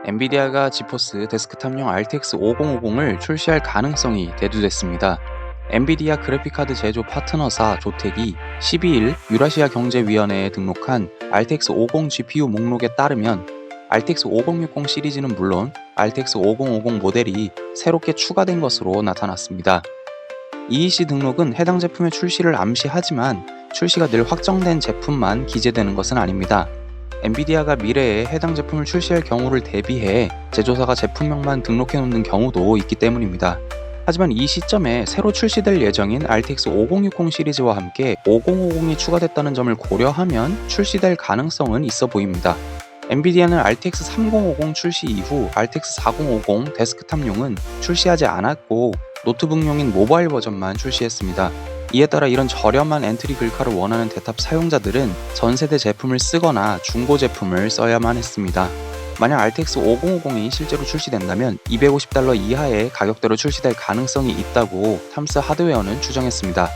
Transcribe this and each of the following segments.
엔비디아가 지포스 데스크탑용 RTX 5050을 출시할 가능성이 대두됐습니다. 엔비디아 그래픽카드 제조 파트너사 조텍이 12일 유라시아 경제위원회에 등록한 RTX 50 GPU 목록에 따르면 RTX 5060 시리즈는 물론 RTX 5050 모델이 새롭게 추가된 것으로 나타났습니다. EEC 등록은 해당 제품의 출시를 암시하지만 출시가 늘 확정된 제품만 기재되는 것은 아닙니다. 엔비디아가 미래에 해당 제품을 출시할 경우를 대비해 제조사가 제품명만 등록해 놓는 경우도 있기 때문입니다. 하지만 이 시점에 새로 출시될 예정인 RTX 5060 시리즈와 함께 5050이 추가됐다는 점을 고려하면 출시될 가능성은 있어 보입니다. 엔비디아는 RTX 3050 출시 이후 RTX 4050 데스크탑용은 출시하지 않았고 노트북용인 모바일 버전만 출시했습니다. 이에 따라 이런 저렴한 엔트리 글카를 원하는 대탑 사용자들은 전세대 제품을 쓰거나 중고 제품을 써야만 했습니다. 만약 RTX 5050이 실제로 출시된다면 $250 이하의 가격대로 출시될 가능성이 있다고 탐스 하드웨어는 추정했습니다.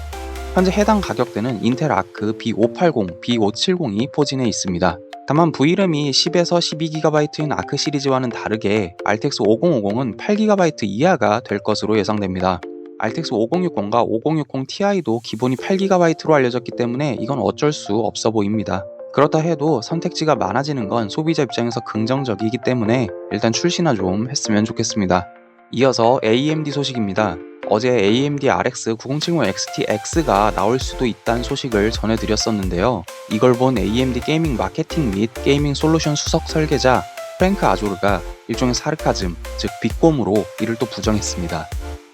현재 해당 가격대는 인텔 아크 B580, B570이 포진해 있습니다. 다만 VRAM이 10에서 12GB인 아크 시리즈와는 다르게 RTX 5050은 8GB 이하가 될 것으로 예상됩니다. RTX 5060과 5060 Ti도 기본이 8GB로 알려졌기 때문에 이건 어쩔 수 없어 보입니다. 그렇다 해도 선택지가 많아지는 건 소비자 입장에서 긍정적이기 때문에 일단 출시나 좀 했으면 좋겠습니다. 이어서 AMD 소식입니다. 어제 AMD RX 9070 XTX가 나올 수도 있다는 소식을 전해드렸었는데요. 이걸 본 AMD 게이밍 마케팅 및 게이밍 솔루션 수석 설계자 프랭크 아조르가 일종의 사르카즘, 즉 비꼼으로 이를 또 부정했습니다.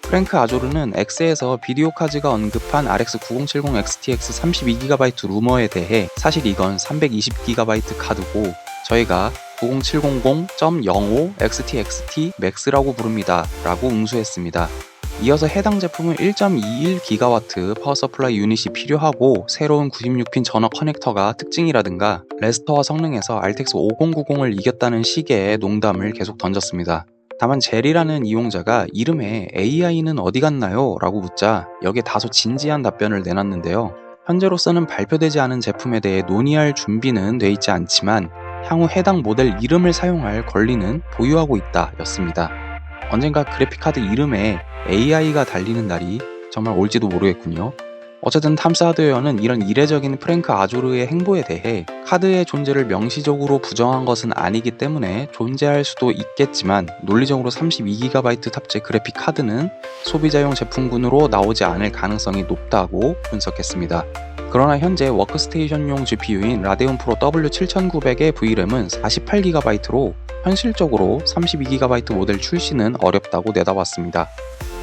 프랭크 아조르는 X에서 비디오 카즈가 언급한 RX 9070 XTX 32GB 루머에 대해 사실 이건 320GB 카드고 저희가 90700.05 XTXT Max라고 부릅니다 라고 응수했습니다. 이어서 해당 제품은 1.21GW 파워 서플라이 유닛이 필요하고 새로운 96핀 전원 커넥터가 특징이라든가 레스터와 성능에서 RTX 5090을 이겼다는 식의 농담을 계속 던졌습니다. 다만 젤이라는 이용자가 이름에 AI는 어디 갔나요? 라고 묻자 여기에 다소 진지한 답변을 내놨는데요. 현재로서는 발표되지 않은 제품에 대해 논의할 준비는 돼 있지 않지만 향후 해당 모델 이름을 사용할 권리는 보유하고 있다 였습니다. 언젠가 그래픽카드 이름에 AI가 달리는 날이 정말 올지도 모르겠군요. 어쨌든 탐스 하드웨어는 이런 이례적인 프랭크 아조르의 행보에 대해 카드의 존재를 명시적으로 부정한 것은 아니기 때문에 존재할 수도 있겠지만 논리적으로 32GB 탑재 그래픽 카드는 소비자용 제품군으로 나오지 않을 가능성이 높다고 분석했습니다. 그러나 현재 워크스테이션용 GPU인 라데온 프로 W7900의 VRAM은 48GB로 현실적으로 32GB 모델 출시는 어렵다고 내다봤습니다.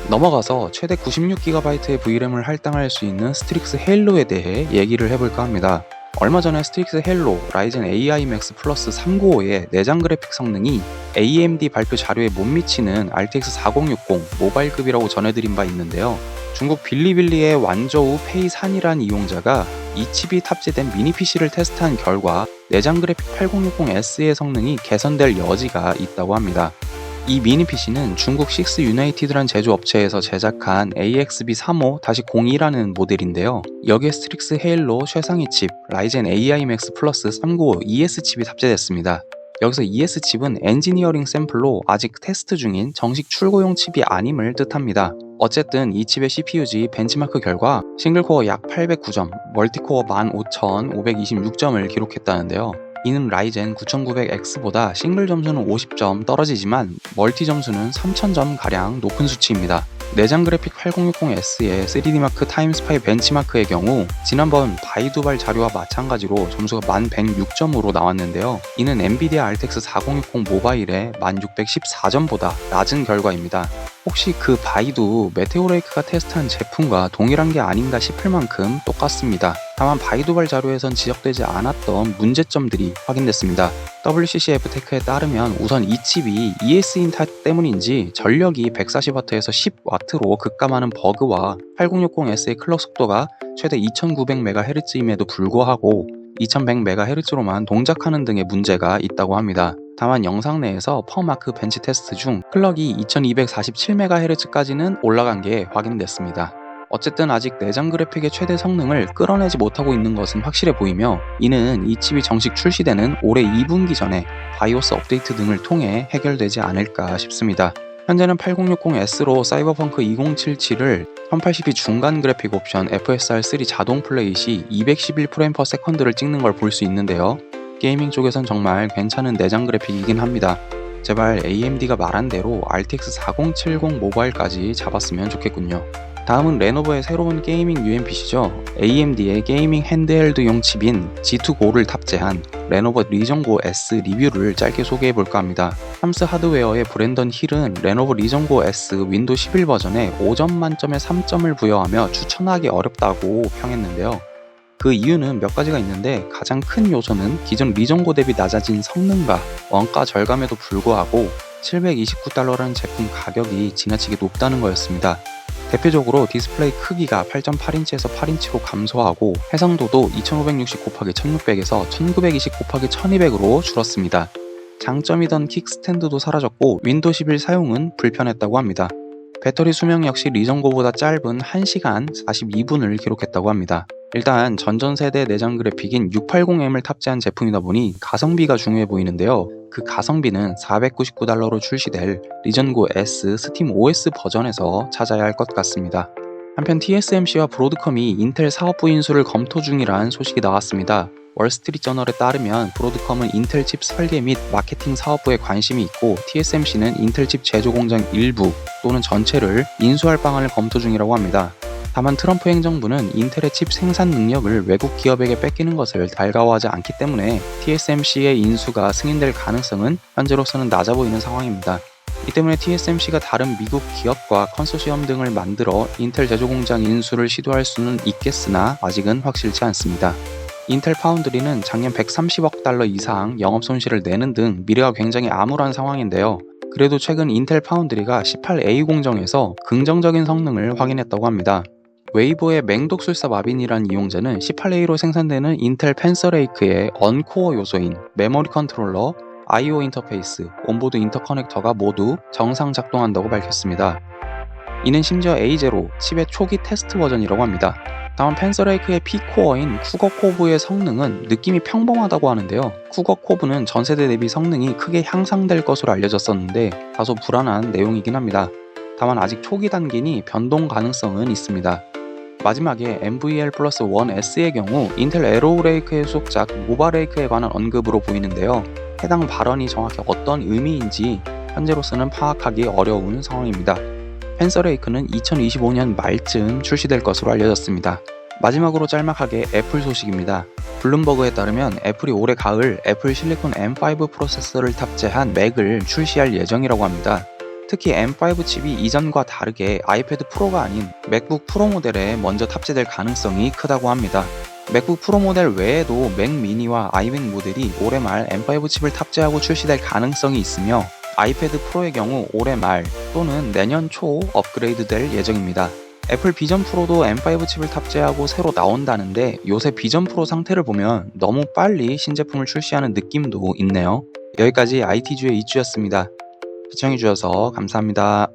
넘어가서 최대 96GB의 VRAM을 할당할 수 있는 스트릭스 헬로에 대해 얘기를 해볼까 합니다. 얼마 전에 스트릭스 헬로 라이젠 AI Max 플러스 395의 내장 그래픽 성능이 AMD 발표 자료에 못 미치는 RTX 4060 모바일급이라고 전해드린 바 있는데요. 중국 빌리빌리의 완저우 페이산이란 이용자가 이 칩이 탑재된 미니 PC를 테스트한 결과 내장 그래픽 8060S의 성능이 개선될 여지가 있다고 합니다. 이 미니 PC는 중국 6 유나이티드란 제조업체에서 제작한 AXB35-02라는 모델인데요. 여기에 스트릭스 헤일로 최상위 칩 라이젠 AI Max 플러스 395 ES 칩이 탑재됐습니다. 여기서 ES 칩은 엔지니어링 샘플로 아직 테스트 중인 정식 출고용 칩이 아님을 뜻합니다. 어쨌든 이 칩의 CPUG 벤치마크 결과 싱글코어 약 809점, 멀티코어 15526점을 기록했다는데요. 이는 라이젠 9900X보다 싱글 점수는 50점 떨어지지만 멀티 점수는 3000점가량 높은 수치입니다. 내장 그래픽 8060S의 3D마크 타임스파이 벤치마크의 경우 지난번 바이두발 자료와 마찬가지로 점수가 1106점으로 나왔는데요. 이는 엔비디아 RTX 4060 모바일의 1614점보다 낮은 결과입니다. 혹시 그 바이두 메테오레이크가 테스트한 제품과 동일한 게 아닌가 싶을 만큼 똑같습니다. 다만 바이두발 자료에선 지적되지 않았던 문제점들이 확인됐습니다. WCCF 테크에 따르면 우선 이 칩이 ES인 탓 때문인지 전력이 140W에서 10W로 급감하는 버그와 8060S의 클럭 속도가 최대 2900MHz임에도 불구하고 2100MHz로만 동작하는 등의 문제가 있다고 합니다. 다만 영상 내에서 퍼마크 벤치 테스트 중 클럭이 2247MHz까지는 올라간 게 확인됐습니다. 어쨌든 아직 내장 그래픽의 최대 성능을 끌어내지 못하고 있는 것은 확실해 보이며, 이는 이 칩이 정식 출시되는 올해 2분기 전에 바이오스 업데이트 등을 통해 해결되지 않을까 싶습니다. 현재는 8060S로 사이버펑크 2077을 1080p 중간 그래픽 옵션 FSR3 자동 플레이 시 211fps 를 찍는 걸 볼 수 있는데요. 게이밍 쪽에선 정말 괜찮은 내장 그래픽이긴 합니다. 제발 AMD가 말한 대로 RTX 4070 모바일까지 잡았으면 좋겠군요. 다음은 레노버의 새로운 게이밍 UMPC죠. AMD의 게이밍 핸드헬드용 칩인 G2 Go를 탑재한 레노버 리전 고 S 리뷰를 짧게 소개해볼까 합니다. 함스 하드웨어의 브랜던 힐은 레노버 리전 고 S 윈도우 11 버전에 5점 만점에 3점을 부여하며 추천하기 어렵다고 평했는데요. 그 이유는 몇 가지가 있는데, 가장 큰 요소는 기존 리전고 대비 낮아진 성능과 원가 절감에도 불구하고 $729라는 제품 가격이 지나치게 높다는 거였습니다. 대표적으로 디스플레이 크기가 8.8인치에서 8인치로 감소하고 해상도도 2560x1600에서 1920x1200으로 줄었습니다. 장점이던 킥스탠드도 사라졌고 윈도우 11 사용은 불편했다고 합니다. 배터리 수명 역시 리전고보다 짧은 1시간 42분을 기록했다고 합니다. 일단 전전세대 내장 그래픽인 680M을 탑재한 제품이다 보니 가성비가 중요해 보이는데요. 그 가성비는 $499로 출시될 리전고 S 스팀 OS 버전에서 찾아야 할 것 같습니다. 한편 TSMC와 브로드컴이 인텔 사업부 인수를 검토 중이라는 소식이 나왔습니다. 월스트리트저널에 따르면 브로드컴은 인텔 칩 설계 및 마케팅 사업부에 관심이 있고, TSMC는 인텔 칩 제조 공장 일부 또는 전체를 인수할 방안을 검토 중이라고 합니다. 다만 트럼프 행정부는 인텔의 칩 생산 능력을 외국 기업에게 뺏기는 것을 달가워하지 않기 때문에 TSMC의 인수가 승인될 가능성은 현재로서는 낮아 보이는 상황입니다. 이 때문에 TSMC가 다른 미국 기업과 컨소시엄 등을 만들어 인텔 제조 공장 인수를 시도할 수는 있겠으나 아직은 확실치 않습니다. 인텔 파운드리는 작년 $130억 이상 영업 손실을 내는 등 미래가 굉장히 암울한 상황인데요. 그래도 최근 인텔 파운드리가 18A 공정에서 긍정적인 성능을 확인했다고 합니다. 웨이보의 맹독술사 마빈이란 이용자는 18A로 생산되는 인텔 펜서레이크의 언코어 요소인 메모리 컨트롤러, I/O 인터페이스, 온보드 인터커넥터가 모두 정상 작동한다고 밝혔습니다. 이는 심지어 A0 칩의 초기 테스트 버전이라고 합니다. 다만 펜서레이크의 P코어인 쿠거 코브의 성능은 느낌이 평범하다고 하는데요. 쿠거 코브는 전세대 대비 성능이 크게 향상될 것으로 알려졌었는데 다소 불안한 내용이긴 합니다. 다만 아직 초기 단계니 변동 가능성은 있습니다. 마지막에 NVL+1S의 경우 인텔 에로우레이크의 수속작 모바레이크에 관한 언급으로 보이는데요. 해당 발언이 정확히 어떤 의미인지 현재로서는 파악하기 어려운 상황입니다. 펜서레이크는 2025년 말쯤 출시될 것으로 알려졌습니다. 마지막으로 짤막하게 애플 소식입니다. 블룸버그에 따르면 애플이 올해 가을 애플 실리콘 M5 프로세서를 탑재한 맥을 출시할 예정이라고 합니다. 특히 M5 칩이 이전과 다르게 아이패드 프로가 아닌 맥북 프로 모델에 먼저 탑재될 가능성이 크다고 합니다. 맥북 프로 모델 외에도 맥 미니와 아이맥 모델이 올해 말 M5 칩을 탑재하고 출시될 가능성이 있으며, 아이패드 프로의 경우 올해 말 또는 내년 초 업그레이드 될 예정입니다. 애플 비전 프로도 M5 칩을 탑재하고 새로 나온다는데, 요새 비전 프로 상태를 보면 너무 빨리 신제품을 출시하는 느낌도 있네요. 여기까지 IT주의 이주였습니다. 시청해주셔서 감사합니다.